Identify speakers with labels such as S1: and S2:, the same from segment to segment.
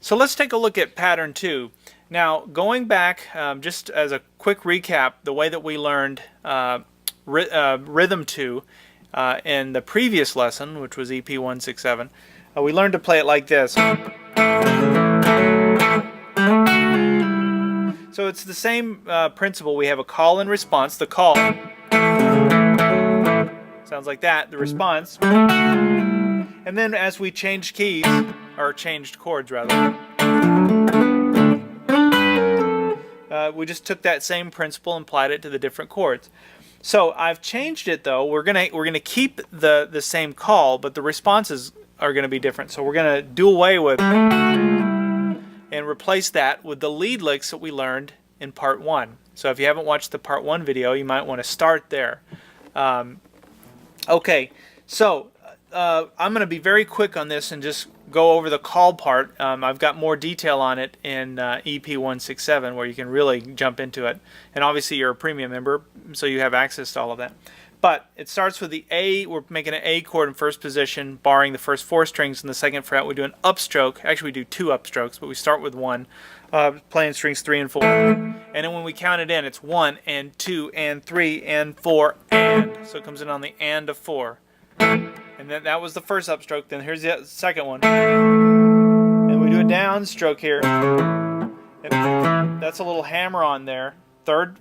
S1: So let's take a look at pattern 2. Now, going back, just as a quick recap, the way that we learned rhythm 2 in the previous lesson, which was EP167, we learned to play it like this. So it's the same principle. We have a call and response. The call sounds like that, the response. And then as we changed keys, or changed chords rather, we just took that same principle and applied it to the different chords. So I've changed it though. We're gonna keep the same call, but the responses are gonna be different. So we're gonna do away with and replace that with the lead licks that we learned in part 1. So if you haven't watched the part 1 video, you might want to start there. Okay, so I'm going to be very quick on this and just go over the call part. I've got more detail on it in EP167 where you can really jump into it. And obviously you're a premium member, so you have access to all of that. But it starts with the A. We're making an A chord in first position, barring the first 4 strings in the 2nd fret. We do an upstroke. Actually, we do 2 upstrokes, but we start with 1, playing strings 3 and 4. And then when we count it in, it's 1 and 2 and 3 and 4 and. So it comes in on the and of 4. And then that was the first upstroke. Then here's the second one. And we do a downstroke here. And that's a little hammer on there. 3rd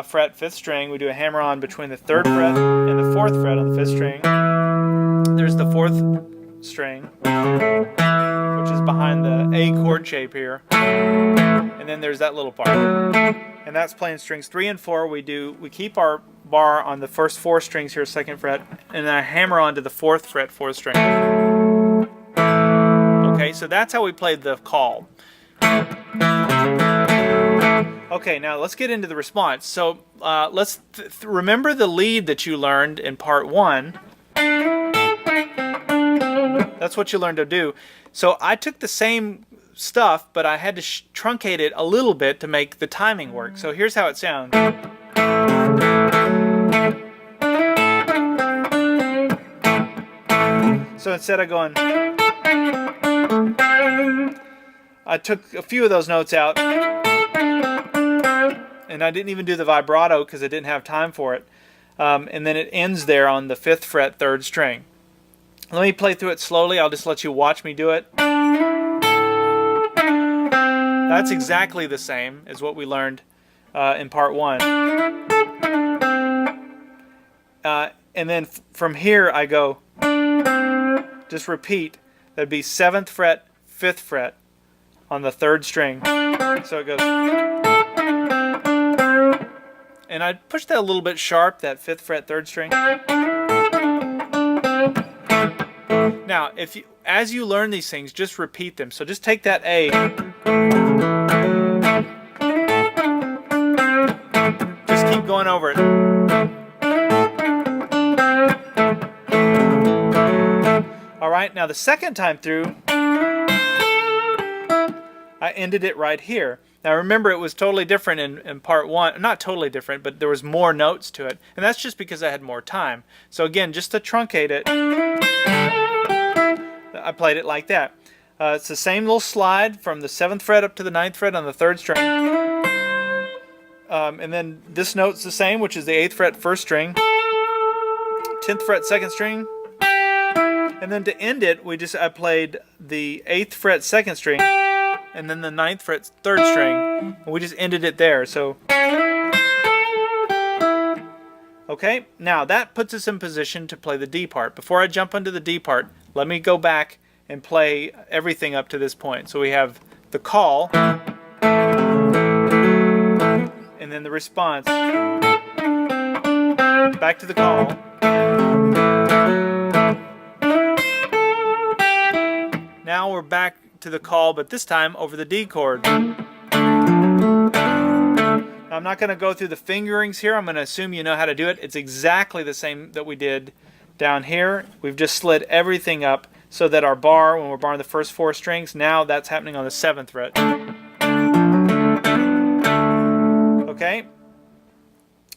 S1: fret, 5th string. We do a hammer on between the 3rd fret and the 4th fret on the 5th string. There's the 4th string, which is behind the A chord shape here. And then there's that little part. And that's playing strings 3 and 4. We keep our bar on the first 4 strings here, 2nd fret, and then I hammer onto the 4th fret, 4th string. Okay, so that's how we played the call. Okay, now let's get into the response. So let's remember the lead that you learned in part 1. That's what you learned to do. So I took the same stuff, but I had to truncate it a little bit to make the timing work. So here's how it sounds. So instead of going, I took a few of those notes out, and I didn't even do the vibrato because I didn't have time for it. And then it ends there on the 5th fret, 3rd string. Let me play through it slowly. I'll just let you watch me do it. That's exactly the same as what we learned in part 1. And then from here I go, just repeat. That'd be 7th fret, 5th fret on the 3rd string. So it goes. And I push that a little bit sharp, that 5th fret, 3rd string. Now, as you learn these things, just repeat them. So just take that A. Just keep going over it. All right, now the second time through, I ended it right here. Now remember, it was totally different in part 1. Not totally different, but there was more notes to it. And that's just because I had more time. So again, just to truncate it, I played it like that. It's the same little slide from the 7th fret up to the 9th fret on the 3rd string. And then this note's the same, which is the 8th fret, 1st string. 10th fret, 2nd string. And then to end it, I played the 8th fret, 2nd string, and then the 9th fret, 3rd string, and we just ended it there. So, okay, now that puts us in position to play the D part. Before I jump into the D part, let me go back and play everything up to this point. So we have the call, and then the response, back to the call, now we're back to the call, but this time over the D chord. Now, I'm not going to go through the fingerings here. I'm going to assume you know how to do it. It's exactly the same that we did down here. We've just slid everything up so that our bar, when we're barring the first 4 strings, now that's happening on the 7th fret. Okay?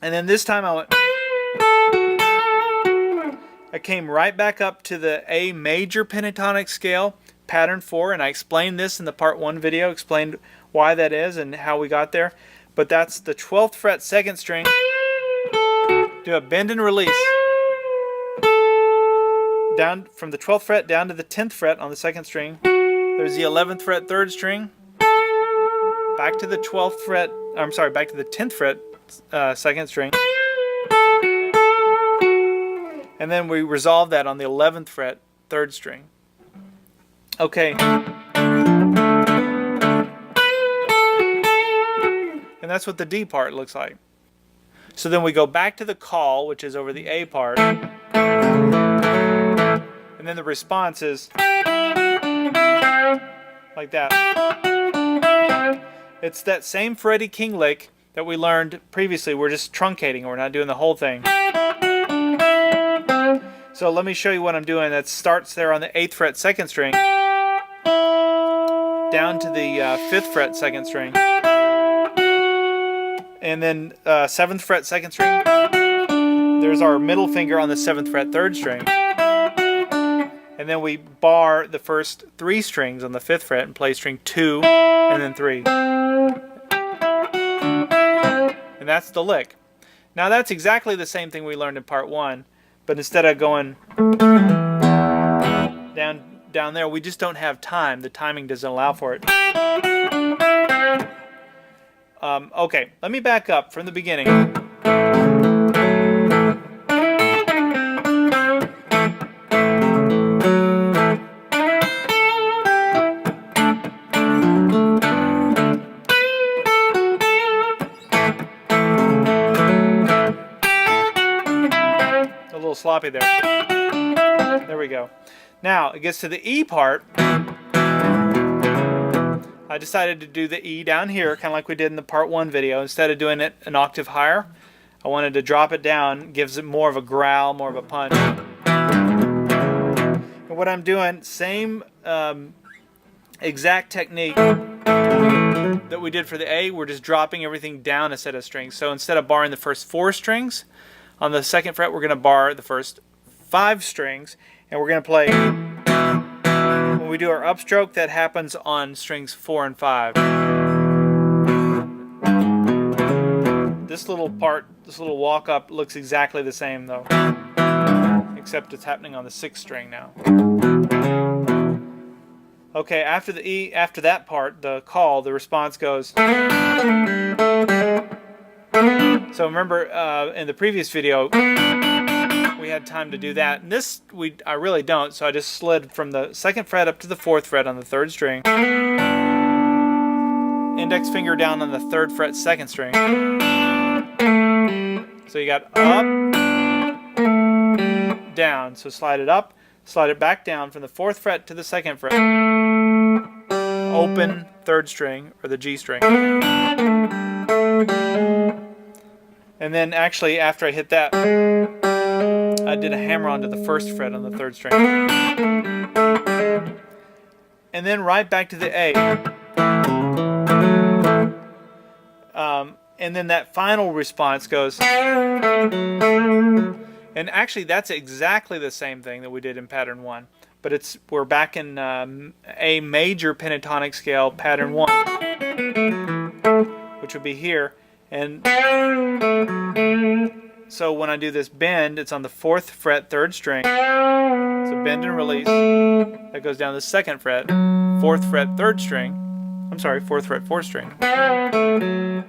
S1: And then this time I came right back up to the A major pentatonic scale, pattern 4, and I explained this in the part 1 video, explained why that is and how we got there. But that's the 12th fret 2nd string, do a bend and release, down from the 12th fret down to the 10th fret on the 2nd string. There's the 11th fret 3rd string, back to the 12th fret, I'm sorry, back to the 10th fret 2nd string, and then we resolve that on the 11th fret 3rd string. Okay. And that's what the D part looks like. So then we go back to the call, which is over the A part, and then the response is like that. It's that same Freddie King lick that we learned previously. We're just truncating, we're not doing the whole thing. So let me show you what I'm doing. That starts there on the 8th fret 2nd string, down to the 5th fret 2nd string, and then 7th fret 2nd string. There's our middle finger on the 7th fret 3rd string, and then we bar the first 3 strings on the 5th fret and play string 2 and then 3, and that's the lick. Now that's exactly the same thing we learned in part 1, but instead of going down there, we just don't have time. The timing doesn't allow for it. Okay, let me back up from the beginning. A little sloppy there. There we go. Now it gets to the E part. I decided to do the E down here, kind of like we did in the part 1 video. Instead of doing it an octave higher, I wanted to drop it down. Gives it more of a growl, more of a punch. And what I'm doing, same exact technique that we did for the A. We're just dropping everything down a set of strings. So instead of barring the first 4 strings on the 2nd fret, we're going to bar the first 5 strings, and we're going to play. When we do our upstroke, that happens on strings 4 and 5. This little part, this little walk up, looks exactly the same though, except it's happening on the 6th string now. Okay, after the E, after that part, the call, the response goes. So remember, in the previous video, we had time to do that. And this, I really don't, so I just slid from the 2nd fret up to the 4th fret on the 3rd string. Index finger down on the 3rd fret 2nd string. So you got up, down. So slide it up, slide it back down from the 4th fret to the 2nd fret. Open 3rd string, or the G string. And then actually, after I hit that, I did a hammer onto the 1st fret on the 3rd string. And then right back to the A. And then that final response goes. And actually that's exactly the same thing that we did in pattern 1. But we're back in A major pentatonic scale, pattern 1. Which would be here. And so when I do this bend, it's on the 4th fret 3rd string. So bend and release. That goes down to the 2nd fret, 4th fret 3rd string. I'm sorry, 4th fret 4th string.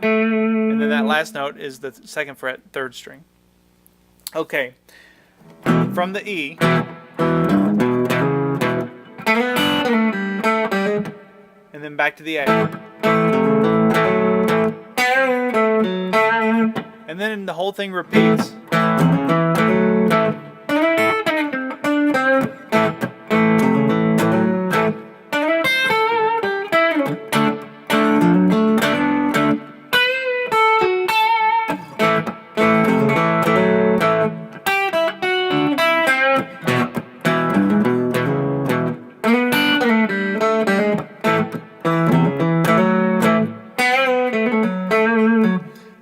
S1: And then that last note is the 2nd fret 3rd string. Okay, from the E. And then back to the A. And then the whole thing repeats.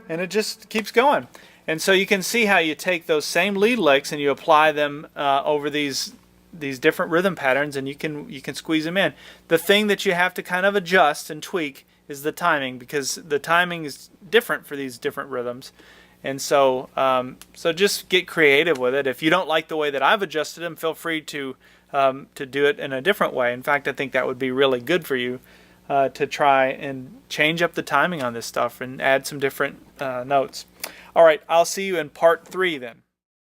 S1: And it just keeps going. And so you can see how you take those same lead licks and you apply them over these these different rhythm patterns, and you can squeeze them in. The thing that you have to kind of adjust and tweak is the timing, because the timing is different for these different rhythms. And so so just get creative with it. If you don't like the way that I've adjusted them, feel free to do it in a different way. In fact, I think that would be really good for you to try and change up the timing on this stuff and add some different notes. All right, I'll see you in part 3 then.